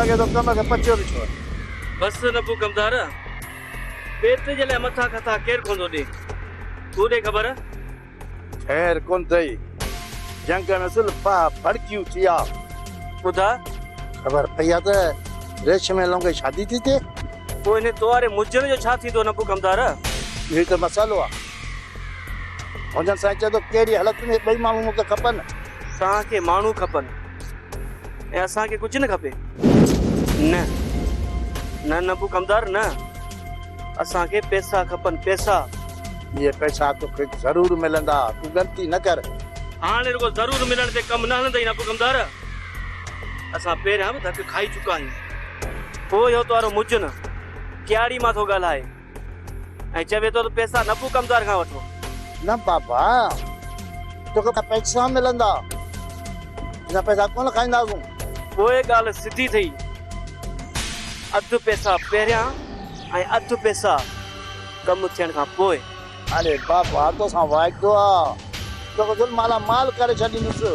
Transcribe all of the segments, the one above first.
लगे तो कम के पचियो भी छोड़ बस नबू कमदार पेट जे लाइ मथा खता केर कोंदो ॾे तूं ॾे ख़बर खैर कोन थई जंग में सुल्फा भड़कियूं थिया ॿुधा खबर पई आहे त रेशम लोंगे शादी थी थिए पोइ हिन तोवारे मुजर जो छा थींदो नबू कमदार इहो त मसालो आहे हुननि सां चए थो कहिड़ी हालत में ॿई माण्हू मूंखे खपनि तव्हांखे माण्हू खपनि ऐं असांखे कुझु न खपे न न नबू कमदार न असांखे पैसा खपनि पैसा ये पैसा तोखे ज़रूर मिलंदा तूं ग़लती न कर हाणे रुगो ज़रूर मिलण ते कमु न हलंदई नबू कमदार असां पहिरियां बि धक खाई चुका आहियूं पोइ इहो तवारो मुझ न क्यारी मां थो ॻाल्हाए ऐं चवे थो त पैसा नबू कमदार खां वठो न बाबा तोखे पैसा मिलंदा हिन पैसा कोन खाईंदासूं पोइ ॻाल्हि सिधी थई अधु पैसा पहिरियां ऐं अधु पैसा कमु थियण खां पोइ अरे बाबा तोसां वाइदो आहे तोखे दिलि माला माल करे छॾींदुसि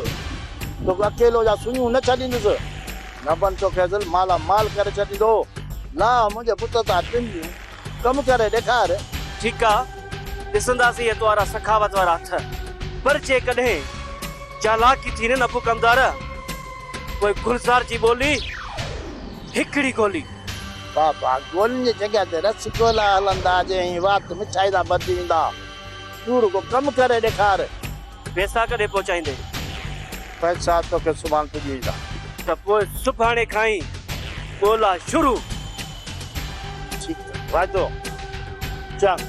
तोखे अकेलो जा सुयूं न छॾींदुसि न बन तोखे दिलि माला माल करे छॾींदो ला मुंहिंजे पुट तां टिंडियूं कमु करे ॾेखार ठीकु आहे ॾिसंदासीं हे तवारा सखावत वारा हथ पर जेकॾहिं चालाकी थी न नबू कमदार पोइ गुलज़ार जी ॿोली हिकिड़ी गोली बाबा गोलियुनि जी जॻह ते रसगोला हलंदा जंहिं वात मिठाई था बदिली वेंदा तूं रुगो कमु करे ॾेखार पैसा कॾहिं पहुचाईंदे पैसा तोखे सुभाणे पुॼी वेंदा त पोइ सुभाणे खां ई ॻोल्हा शुरू ठीकु आहे वाइदो चल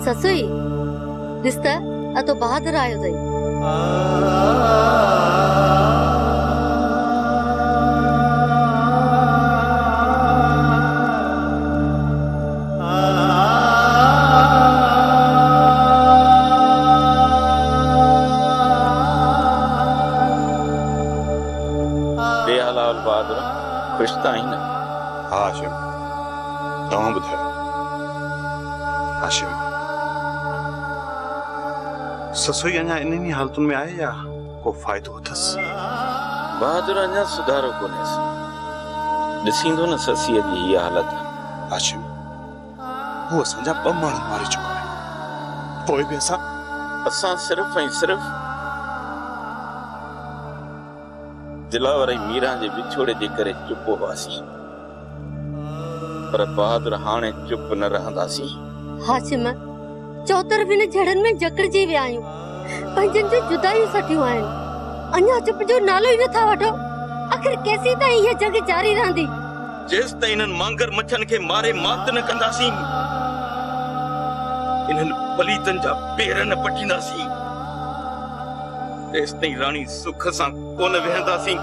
ससुई दिसता अतो बहादुर आयो अथई बेहलाल बहादुर खुश त आहीं न हा हाशिम तव्हां ॿुधायो हाशिम ससुई अञा इन्हनि हालतुनि में आहे या को फ़ाइदो अथसि बहादुर अञा सुधारो कोन्हेसि ॾिसींदो न ससीअ जी हीअ हालत हाशिम हू असांजा 2 माण्हू मारे चुका आहिनि पोइ बि असां सिर्फ़ ऐं सिर्फ़ दिलावर ऐं मीरा जे विछोड़े जे करे चुप हुआसीं पर बहादुर हाणे चुप न रहंदासीं हाशिम चौतरफ़ इन झड़न में जकड़जी विया आहियूं पंहिंजनि जूं जुदायूं सठियूं आहिनि अञा चुप जो नालो ई नथा वठो आख़िर केसीं ताईं हीअ जंग जारी रहंदी जेस ताईं इन्हनि मांगर मच्छनि खे मारे मात न कंदासीं इन्हनि पलीतनि जा पेर न पटींदासीं तेस ताईं राणी सुख सां कोन वेहंदासीं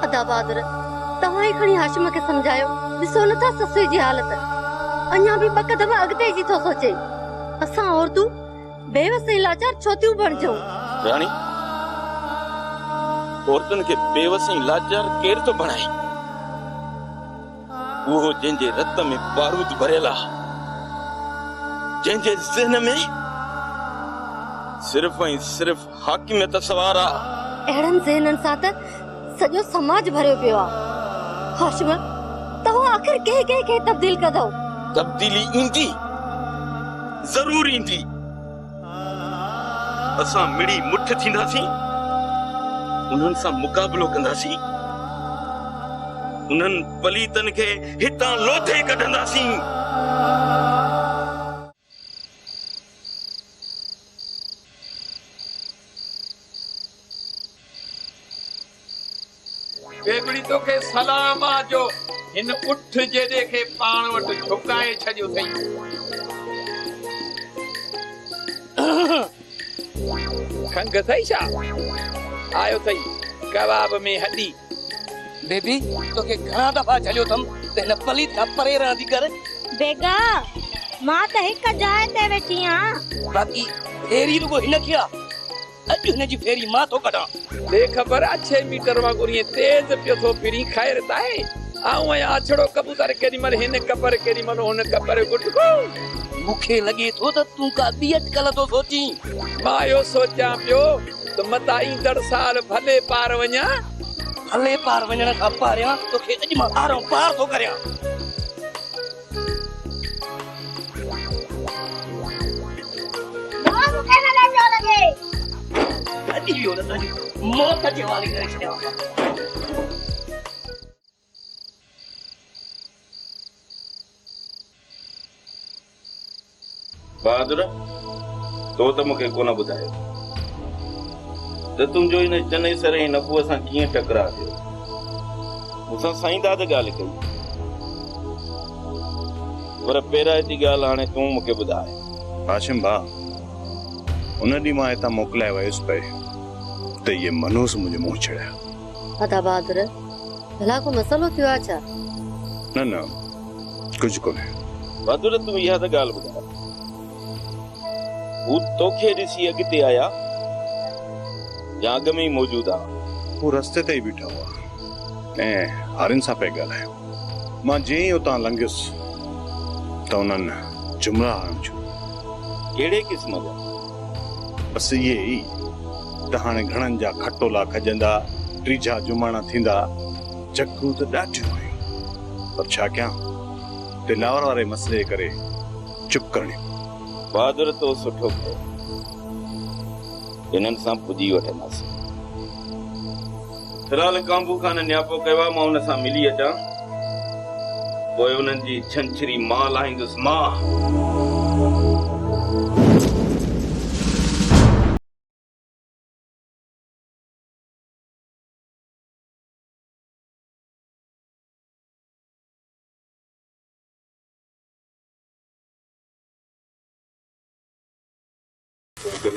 अदा बहादुर तव्हां ई खणी हाशिम खे समझायो ॾिसो नथा ससुई जी हालत अञा भी 2 दफ़ा अॻिते जी थो सोचे असां औरतूं बेवस ऐं लाचार छो थियूं बणजूं राणी औरतुनि खे बेवस ऐं लाचार केर थो बणाए उहो जंहिंजे रत में बारूद भरियल आहे जंहिंजे ज़हन में सिर्फ़ ऐं सिर्फ़ हाकिमियत सवार आहे अहिड़नि ज़हननि सां त सॼो समाज भरियो पियो आहे हाशिम तव्हां आख़िर कंहिं खे तब्दील कंदव तब्दीली ईंदी ज़रूर ईंदी असां मिड़ी मुठ थींदासीं उन्हनि सां मुक़ाबिलो कंदासीं उन्हनि पलीतनि खे हितां लोथे कढंदासीं बेगड़ी तो के सलाम आजो इन उठ जेडे के पाण वट झुकाए छडियो थई खंग थई छा आयो थई कबाब में हड्डी बेबी तो के घणा दफा चलियो थम तेन पली था परे रहंदी कर बेगा मां त हिक जाइ ते वेठी आं। बाकी फेरी रुगो हिन किया अॼु हिन जी फेरी मां थो कढां। दे ख़बर आ 6 मीटर वांगुर ये तेज पियो थो फिरी खैर ताए आऊं या आछड़ो कबूतर केडी मल हिन कपर केडी मल हुन कपर गुटको। मूंखे लॻे थो त तूं का ॿी अटकल थो सोची। मां यो सोचां पियो त मता ईंदड़ साल भले पार वञा। हले पार वञण खां पारियां तोखे अॼु मां आरो पार थो करियां। मां मूंखे न लॻो लॻे। अॼु इहो न अॼु मौत जे वाली करे छॾियां। बहादुर तो त मूंखे कोन ॿुधायो त तुंहिंजो हिन चनई सरे नफ़ुअ सां कीअं टकरा थियो। मूंसां साईं दाद ॻाल्हि कई पर पहिरां जी ॻाल्हि हाणे तूं मूंखे ॿुधाए। हाशिम भा उन ॾींहुं मां हितां मोकिलाए वियुसि पए त इहे मनोस मुंहिंजे मुंहुं छड़िया। अदा बहादुर भला को मसलो थियो आहे छा? न न कुझु कोन्हे। बहादुर तूं इहा त ॻाल्हि ॿुधाए हू तोखे ॾिसी अॻिते आया या अॻ में ई मौजूदु आहे? हू रस्ते ते ई बीठा हुआ ऐं हारिन सां पिया ॻाल्हायूं। मां जीअं ई उतां लंघियुसि त उन्हनि जुमला हणियो। कहिड़े क़िस्म जा? बसि इहे ई त हाणे घणनि जा खटोला खजंदा, टीजा जुमाणा थींदा। जगू त ॾाढियूं हुयूं पर छा कयां दिलावर वारे मसइले करे चुप करणी। बहादुर तो सुठो कयो इन्हनि सां पुॼी वठंदासीं। फिलहाल कांबू खान न्यापो कयो आहे, मां हुन सां मिली अचां पोइ उन्हनि जी छंछरी मां लाहींदुसि। मां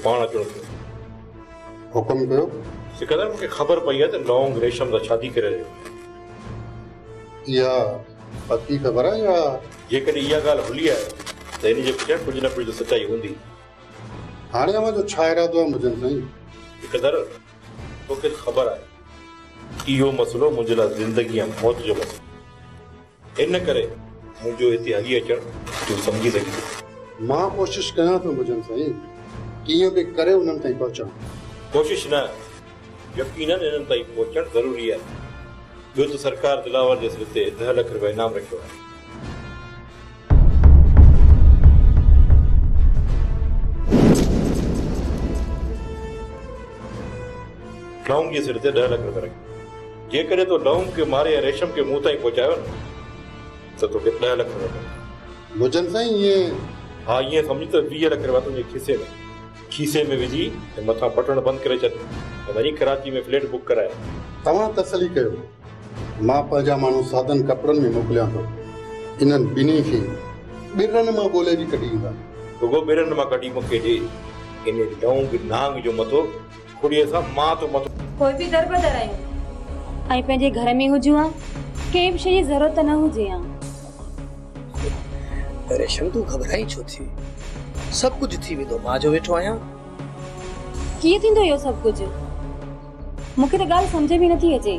पाण अचणो थियो। हुकुम कयो। सिकंदर मूंखे ख़बर पई आहे त लौंग रेशम सां शादी करे रहियो। इहा पक्की ख़बर आहे या जेकॾहिं इहा ॻाल्हि भुली आहे त इन जे पुठियां कुझु न कुझु सचाई हूंदी। हाणे अवां जो छा इरादो आहे मुंहिंजनि साईं? सिकंदर तोखे ख़बर आहे इहो मसइलो मुंहिंजे लाइ ज़िंदगी ऐं मौत जो मसइलो। इन करे मुंहिंजो हिते हली अचणु तूं सम्झी सघीं। मां कोशिशि कयां थो मुंहिंजनि साईं कीअं बि करे उन्हनि ताईं पहुचणु। कोशिशि न यकीनन इन्हनि ताईं पहुचणु ज़रूरी आहे। ॿियो त सरकार दिलावर जे सिर ते 10 लख रुपया इनाम रखियो आहे। लौंग जे सिर ते 10 लख रुपया रखियो। जेकॾहिं तो लौंग खे मारे ऐं रेशम खे मूं ताईं पहुचायो न त तोखे 10 लख रुपया मुंहिंजनि साईं ईअं। हा ईअं सम्झ त 20 लख रुपया तुंहिंजे खीसे में विझी ऐं मथां बटण बंदि करे छॾ ऐं वञी कराची में फ्लैट बुक कराए। तव्हां तसली कयो। मां पंहिंजा माण्हू साधन कपिड़नि में मोकिलियां थो। इन्हनि ॿिन्ही खे ॿिरनि मां ॻोल्हे बि कढी ईंदा। रुगो ॿिरनि मां कढी मूंखे ॾे। इन लौंग नांग जो मथो खुड़ीअ सां मां तो मथो कोई बि दर बदर आहियूं ऐं पंहिंजे घर में हुजूं हा कंहिं बि शइ जी ज़रूरत न हुजे हा। रेशम तूं घबराई छो थी? सब कुछ थी वेंदो। मां जो वेठो आहियां। कीअं थींदो इहो सभु कुझु? मूंखे त ॻाल्हि सम्झ में नथी अचे।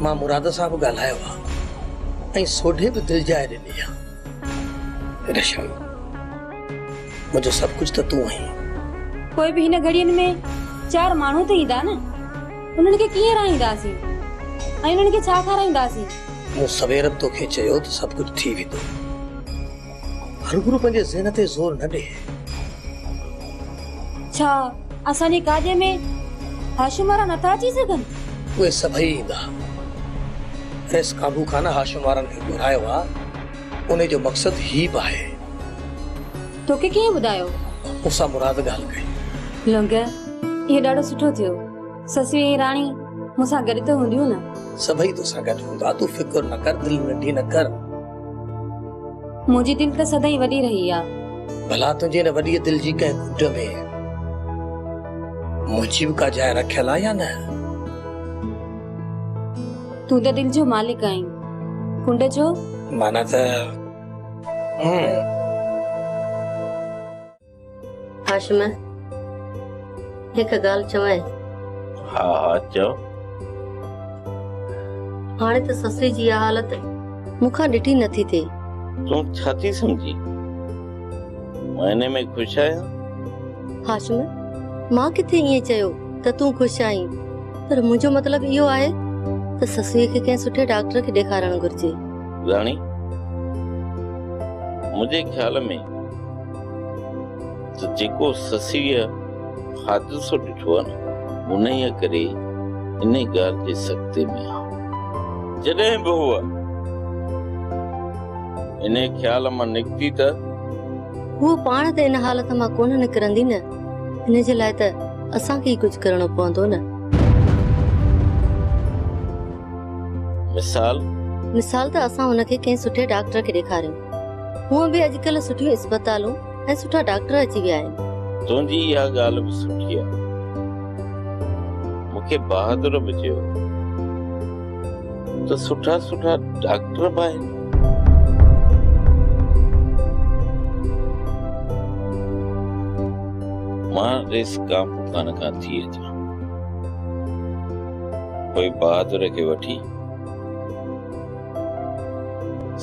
मां मुराद सां बि ॻाल्हायो आहे ऐं सोढे बि दिलि जाए ॾिनी आहे। रेशम मुंहिंजो सभु कुझु त तूं आहीं। कोई बि हिन घड़ियुनि में 4 माण्हू त ईंदा न। उन्हनि खे कीअं राईंदासीं ऐं उन्हनि खे छा खाराईंदासीं? मूं सवेर तोखे चयो त सभु कुझु थी वेंदो। हर गुरु पंहिंजे ज़हन ते ज़ोर न ॾे। छा असांजे काजे में हाशिम वारा नथा अची सघनि? उहे सभई ईंदा। रेस काबू खान हाशिम वारनि खे घुरायो आहे। उन जो मक़सदु ही बि आहे। तोखे कीअं ॿुधायो? मूंसां मुराद ॻाल्हि कई। लंग इहो ॾाढो सुठो थियो। ससु ऐं राणी मूंसां गॾु त हूंदियूं न। सभई तोसां गॾु हूंदा। तूं फिक्र न कर, दिलि नंढी न कर। मुंहिंजी दिलि त सदाईं वॾी रही आहे। भला तुंहिंजे न वॾी दिलि जी कंहिं कुंड में मुंहिंजी बि का जाइ रखियल आहे या न? तूं त दिलि जो मालिक आहीं। कुंड जो माना त हाशिम हिकु ॻाल्हि चवां हा हा चओ। हाणे त ससुई जी इहा हालत मूंखां ॾिठी नथी थिए। तूं छा थी सम्झी? मां हिन में ख़ुशि आहियां। हाशिम मां किथे ईअं चयो त तूं ख़ुशि आहीं, पर मुंहिंजो मतिलबु इहो आहे त ससुई खे कंहिं सुठे डॉक्टर खे ॾेखारणु घुर्जे। राणी, मुंहिंजे ख़्याल में त जेको ससीअ हादिसो ॾिठो आहे न उन ई करे इन ॻाल्हि जे सख़्ते में आहे। जॾहिं बि हुआ इन ख़्याल मां निकिती त हूअ पाण त इन हालत मां कोन निकिरंदी न, इन जे लाइ त असांखे ई कुझु करणो पवंदो न। मिसाल त असां हुनखे कंहिं सुठे डॉक्टर खे ॾेखारियूं। हूअं बि अॼुकल्ह सुठियूं अस्पतालूं ऐं सुठा डॉक्टर अची विया आहिनि। तुंहिंजी इहा ॻाल्हि बि सुठी आहे। मूंखे बहादुर बि चयो त सुठा सुठा डॉक्टर बि आहिनि। मां रेस कान थी अचां, कोई बहादुर खे वठी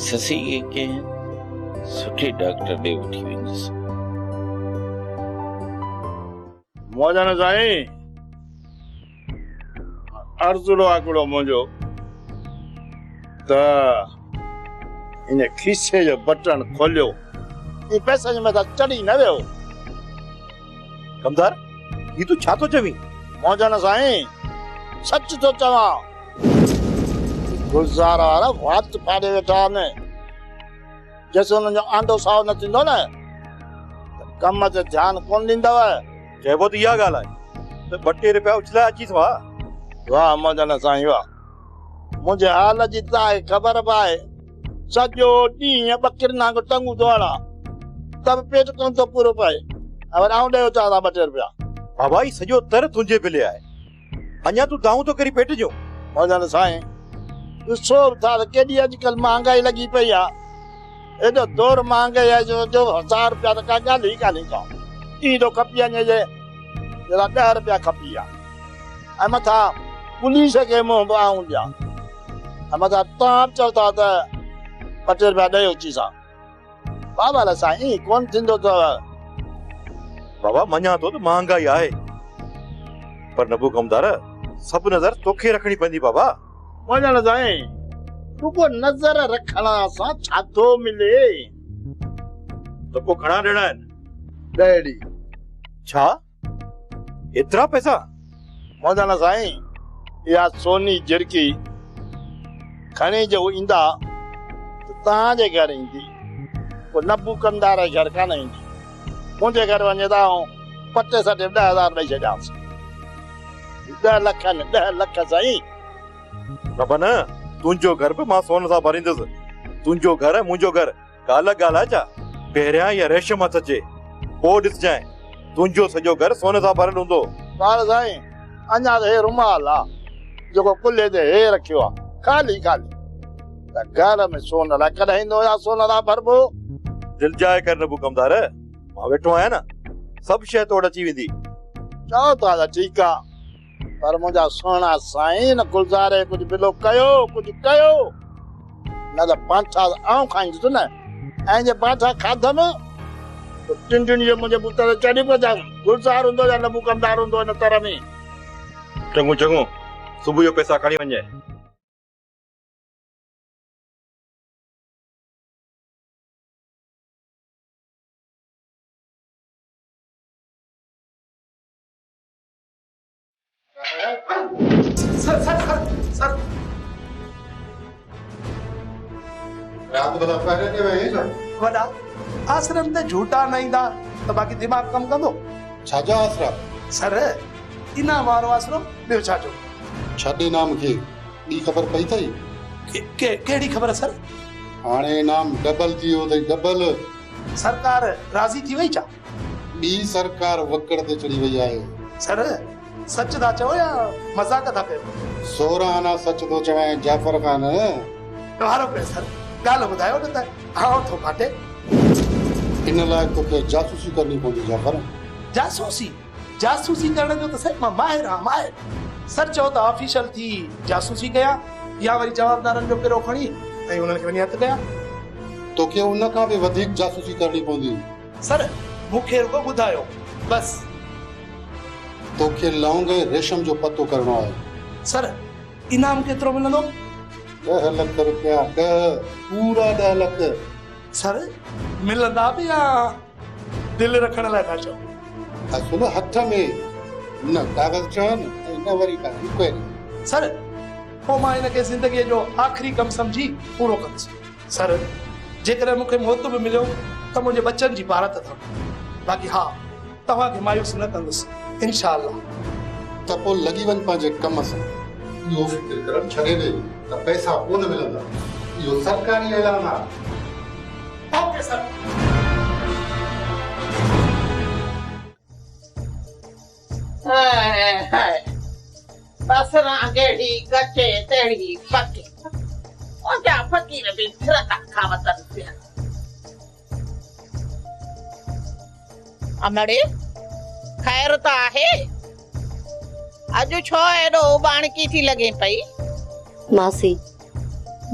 ससी खे कंहिं सुठे डॉक्टर ॾे वठी वेंदुसि। मौजन साईं, अर्जुलो आकड़ो मुंहिंजो त इन खीसे जो बटन खोलियो, ई पैसे जे मथां चढ़ी न वियो। कमदार, ये तू छा तो चवी? मौजन साईं, सच तो चवां। गुलज़ार वारा वात फाड़े वेठा आहिनि। जैसे हुननि जो आंडो साओ न थींदो न त कम ते ध्यानु कोन ॾींदव। चइबो त इहा ॻाल्हि आहे त 2 रुपया उछला अचीस। वाह मौजन साईं वाह। मुंहिंजे हाल जी तव्हांखे ख़बर बि आहे। सॼो ॾींहुं ॿकिरनि वांगुरु टंगू दौड़ा त बि पेट कोन थो पूरो पए। और आऊं ॾेयो चाह था 2 रुपया। बाबा ही सॼो तर तुंहिंजे बिले आहे। अञा तूं दाऊं तो करी पेट जो। मौजन साईं, ॾिसो था त केॾी अॼुकल्ह महांगाई लॻी पई आहे। एॾो दौर महांगाई आहे जो 1000 रुपया त का ॻाल्हि ई कान्हे का। ईंदो खपी वञे जे 10 रुपया खपी आहे। ऐं मथां पुलिस खे मुंहुं ॿाहूं ॾिया। ऐं मथां तव्हां चओ था त 2 रुपया ॾेयो चीसां। बाबा साईं कोन थींदो अथव। बाबा मञा तो त महांगाई आहे, पर नबू कमदार सब नज़र तोखे रखणी पवंदी। बाबा मौजन साईं, रुगो नज़र रखण सां छा थो मिले? तो को घणा ॾियणा आहिनि? डैडी छा एतिरा पैसा? मौजन साईं, इहा सोनी झिरकी खणी जो ईंदा त तव्हांजे घर ईंदी, को नबू कमदार जे घर कान ईंदी। मुंहिंजे घर वञे था पटे सटे 10,000 ॾेई छॾियांसि। 10 लख न 10 लख साईं। बाबा न, तुंहिंजो घर बि मां सोन सां भरींदुसि। तुंहिंजो घर मुंहिंजो घर का अलॻि ॻाल्हि आहे छा? पहिरियां इहा रेशम हथ अचे, पोइ ॾिसजांइ तुंहिंजो सॼो घर सोन सां भरियलु हूंदो। बाल साईं, अञा त हे रुमाल आहे जेको कुल्हे ते हे रखियो आहे, खाली खाली। त घर में सोन लाइ कॾहिं ईंदो या सोन लाइ भरबो? दिलि जाए कर नबू कमदार, मां वेठो आहियां न, सभु शइ तोड़ अची वेंदी। चओ था त ठीकु आहे, पर मुंहिंजा सोना साईं न गुलज़ारे कुझु बिलो कयो, कुझु कयो न त बांठा आऊं खाईंदुसि न। ऐं जे बांठा खाधमि त टिंडियुनि जो मुंहिंजे पुट ते चढ़ी पवंदमि। गुलज़ार हूंदो या नबू कमदार हूंदो हिन तर में। चङो चङो, सुबुह जो पैसा खणी वञे। सर रात भला पहिरे ते वही छो? वॾा आश्रम ते झूठा न ईंदा त बाक़ी दिमाग़ कमु कंदो। छाजा आसरा? सर इनाम वारो आसरो ॿियो छाजो? छॾे नाम खे ॿी ख़बर पई अथई? कहिड़ी ख़बर सर? हाणे इनाम डबल थी वियो अथई, डबल। सरकार राज़ी थी वई छा? ॿी सरकार वकड़ ते चढ़ी वई आहे। सर सच था चओ या मज़ाक था कयो? 16 आना सच थो चवां जाफ़र ख़ान। वारो पे सर, ॻाल्हि ॿुधायो न त आउं थो काटे। इन लाइ तोखे जासूसी करणी पवंदी जाफ़र। जासूसी करण जो त साईं मां माहिर आहियां माहिर। सर चओ त ऑफिशियल थी जासूसी कयां या वरी जवाबदारनि जो पिरो खणी ऐं उन्हनि खे वञी हथु कयां। तोखे उन खां बि वधीक जासूसी करणी पवंदी। सर मूंखे रुगो ॿुधायो बस। तोखे लौंग ऐं रेशम जो पतो करणो आहे। सर इनाम केतिरो मिलंदो? 10 लख रुपया। 10 पूरा 10 लख। सर मिलंदा बि या दिलि रखण लाइ था चओ? असुल हथ में न कागज़ चवनि ऐं न वरी का इंक्वायरी। सर पोइ मां हिनखे ज़िंदगीअ जो आख़िरी कमु सम्झी पूरो कंदुसि। सर जेकॾहिं मूंखे मौत बि मिलियो त मुंहिंजे बचनि जी भारत अथव। बाक़ी हा तव्हांखे मायूस न कंदुसि इंशाअल्लाह। त पोइ लॻी वञ पंहिंजे कम सां। इहो फिक्र करणु छॾे ॾे त पैसा कोन मिलंदा। इहो सरकारी ऐलान आहे। Okay sir. बसरा गेड़ी कचे तेड़ी पके ओजा फकीर भी फिरता खावतन पिया। अमड़े खैर त आहे? अॼु छो एॾो बाणकी थी लॻे पई? मासी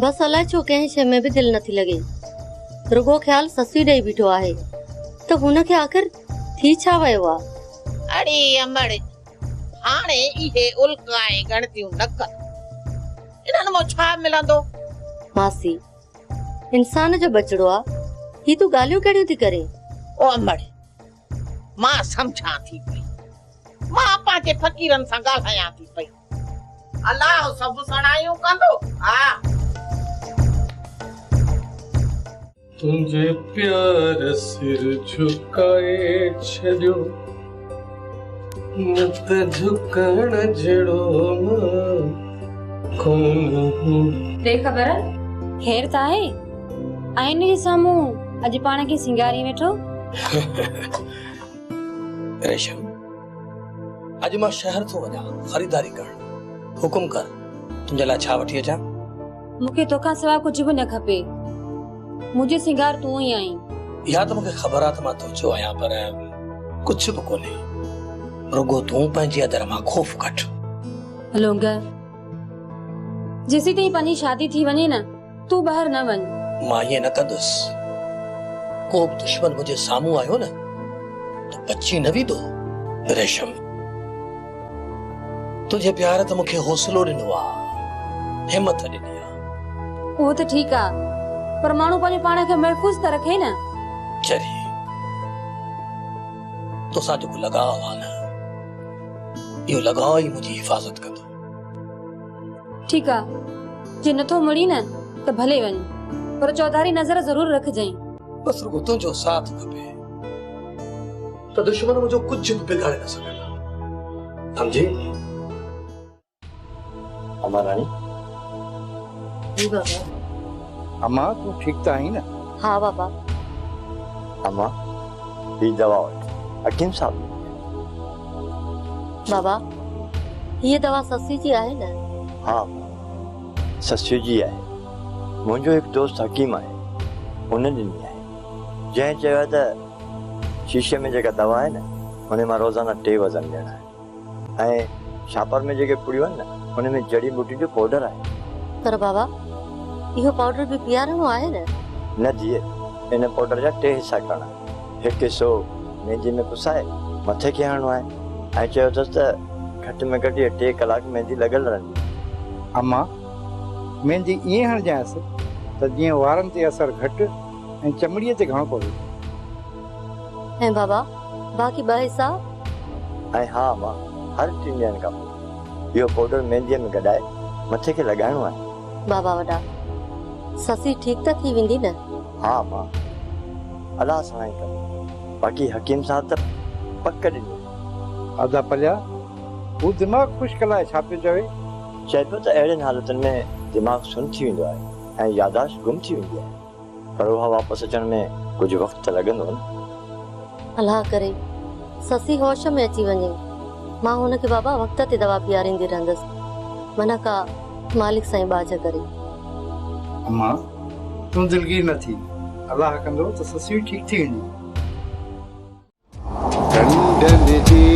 बस अलाए छो कंहिं शइ में बि दिलि नथी लॻे। रुगो ख़्याल ससु ॾेई बीठो आहे त हुनखे आख़िर थी छा वियो आहे? अड़ी अमड़े हाणे इहे उल्काए गणतियूं न कर। इन्हनि मां छा मिलंदो? मासी इंसान जो बचड़ो आहे। ही तूं ॻाल्हियूं कहिड़ियूं थी करे? ओ अमड़े मां सम्झां थी पई। मां पंहिंजे फ़कीरनि सां ॻाल्हायां थी पई। अलाह सभु सणायूं कंदो। हा तुंहिंजे प्यार सिर झुकाए छॾियो न त झुकण जहिड़ो ते ख़बर ख़ैर त आहे? आईने जे साम्हूं अॼु पाण खे सिंगारी वेठो। रेशम अॼु मां शहर थो वञा ख़रीदारी करण। हुकुम कर तुंहिंजे लाइ छा वठी अचां? मूंखे तोखां सवाइ कुझु बि न खपे। मुंहिंजे सिंगार तूं ई आहीं। इहा त मूंखे ख़बर आहे त मां तुंहिंजो आहियां पर कुझु बि कोन्हे। रुगो तूं पंहिंजी अदर मां ख़ौफ़ कट। लोंग जेसी ताईं पंहिंजी शादी थी वञे न तूं ॿाहिरि न वञ। मां ईअं न कंदुसि। को बि दुश्मन मुंहिंजे साम्हूं आयो न त बची न वेंदो। रेशम तुंहिंजे प्यार त मूंखे हौसलो ॾिनो आहे, हिम्मत ॾिनी आहे। उहो त ठीकु आहे पर माण्हू पंहिंजे पाण खे महफ़ूज़ त रखे न। चरी तोसां जेको लॻाव आहे न इहो लॻाव ई मुंहिंजी हिफ़ाज़त कंदो। ठीकु आहे जे नथो मिली न त भले वञ पर चौधारी नज़र ज़रूर रखजांइ। बस रुगो तुंहिंजो साथ खपे त दुश्मन मुंहिंजो कुझु बि बिगाड़े न सघंदा। समझी? अम्मा रानी। जी बाबा। अम्मा तूं ठीक त आहीं न? हाँ बाबा। अम्मा ही दवा हकीम साहब। बाबा ये दवा ससी जी आहे न? हाँ ससी जी आहे। मुंहिंजो हिकु दोस्त हकीम आहे उन ॾिनी आहे। जंहिं चयो आहे त शीशे में जेका दवा आहे न उन मां रोज़ाना 2 वज़न ॾियणा आहे ऐं छापर में जेके पुड़ियूं आहिनि न उन में जड़ी बूटी जो पाउडर आहे। पर बाबा इहो पाउडर बि पीआरणो आहे न? न धीअ इन पाउडर जा 2 हिसा करणा। हिकु हिसो मेहंदी में पुसाए मथे खे हणणो आहे ऐं चयो अथसि त घटि में घटि 2 कलाक मेहंदी लॻल रहंदी। अम्मा मेहंदी ईअं हणजांइसि त जीअं वारनि ते असर घटि ऐं चमड़ीअ ते घणो पवे। ऐं बाबा बाक़ी 2 हिसा? ऐं हा अम्मा हर 3 ॾींहंनि खां पोइ इहो पाउडर मेहंदीअ में गॾाए मथे खे लॻाइणो आहे। बाबा वॾा ससी ठीक त थी वेंदी न? हाँ अम्मा अलाह सहाय कर। बाक़ी हकीम साहब त पक ॾिनी। अदा पलिया हू दिमाग़ ख़ुशि कलाए छा पियो चवे? चए पियो त अहिड़ियुनि हालतुनि में दिमाग़ सुन थी वेंदो आहे ऐं यादाश्त गुम थी वेंदी आहे पर उहा वापसि अचण में कुझु वक़्तु त लॻंदो न। अलाह करे ससी होश में अची वञे। मां हुनखे बाबा वक़्त ते दवा पीआरींदी रहंदसि। मना का मालिक साईं बाज करे। अम्मा तूं दिलगीर न थी। अलाह कंदो त ससी ठीक थी वेंदी। डन डन जी